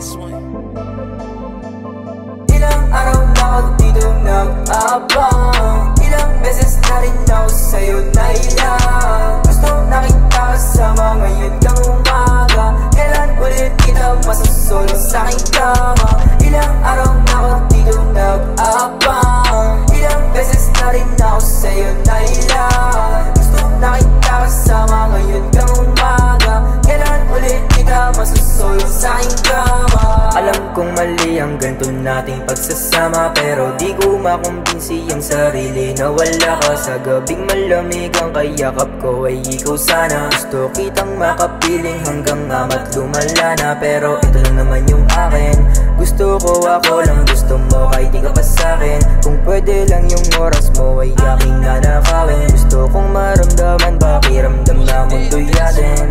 this one. Ilang araw na ako dito nag-aabang, ilang beses na rin ako sa'yo nailang. Gusto nakita kasama ngayon kang umaga, kailan ulit kita masusulong sa'king kama. Ilang araw na ako dito nag-aabang, ilang beses na rin ako sa'yo nailang. Gusto nakita kasama ngayon kang umaga, kailan ulit kita masusulong sa'king kama. Alam kong mali ang ganito nating pagsasama, pero di ko makumbinsi ang sarili na wala ka. Sa gabing malamig ang kayakap ko ay ikaw sana. Gusto kitang makapiling hanggang amat lumala na, pero ito lang naman yung akin. Gusto ko ako lang gusto mo kahit di ka pa sa'kin. Kung pwede lang yung oras mo ay aking nanakawin. Gusto kong maramdaman pakiramdam na mundo'y atin,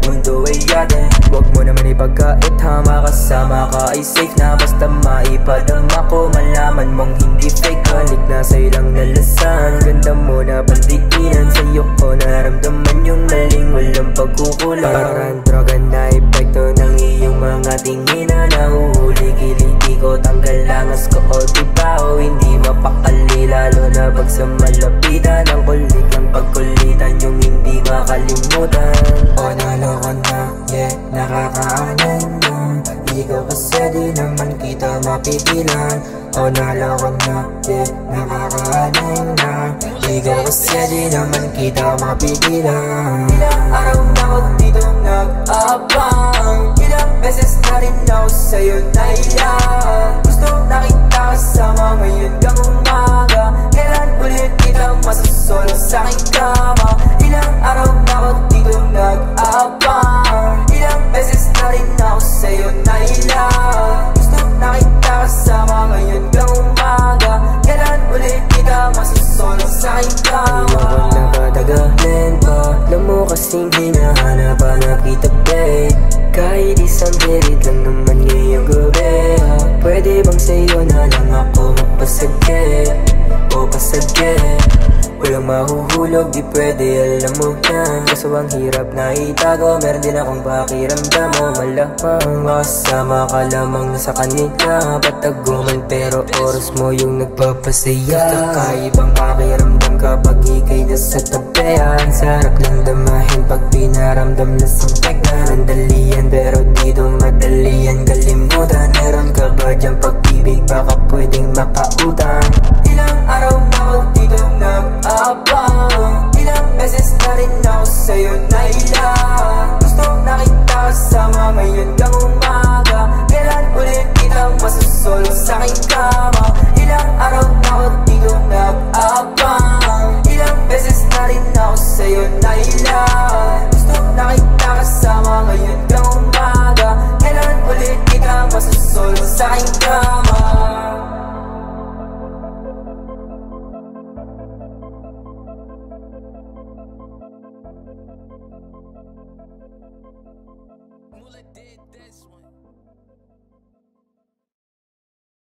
mundo ay atin. Huwag mo naman ipagkait ha, makasama ka ay safe na. Basta maipadama ko, malaman mong hindi fake. Balik na sa'yo lang nalasan, ganda mo na pandikinan. Sa'yo ko naramdaman yung maling walang pagkukulang. Parang droga na epekto ng iyong mga tingin na nahuhuli. Kiliti ko, tanggal langas ko o diba o hindi mapakali. Lalo na pag sa malapitan ang kulit ang pagkulitan, yung hindi makalimutan. O naloko na, yeah, nakakaanan na. Ikaw kasi di naman kita mapigilan. O naloko na, yeah, nakakaanan na. Ikaw kasi di naman kita mapigilan. Ilang araw na ako dito nag-aabang, ilang beses na rin ako sa'yo nailang. Gusto nakita kasama ngayon kang umaga, kailan ulit kita masusulong sa'king kama. Ilang araw na ako dito nag-aabang, ilang beses na rin ako sa'yo nailang. Gusto nakita kasama ngayon kang umaga, kailan ulit kita masusulong sa'king kama. Ayoko nakadagalan pa, alam mo kasing hinahanap-hanap kita babe. Kahit isang birit lang naman ngayong gabi, pwede bang sa'yo na lang ako magpasagit o pasagit? Walang mahuhulog, di pwede, alam mo yan. Kaso ang hirap na itago, meron din akong pakiramdam mo malapang. Makasama ka lamang na sa kanila, pataguman pero oras mo yung nagpapasaya. Kakaibang pakiramdam kapag ika'y nasa tabihan. Sarap lang damahin pag pinaramdam na sabik na nandalian, pero dito madali yan kalimutan. Meron ka ba dyang pag-ibig, baka pwedeng makautang? Ilang araw na ako dito nag-aabang, ilang beses na rin ako sa'yo nailang. Gusto nakita kasama ngayon kang umaga, kailan ulit kita masusulong sa'king kama.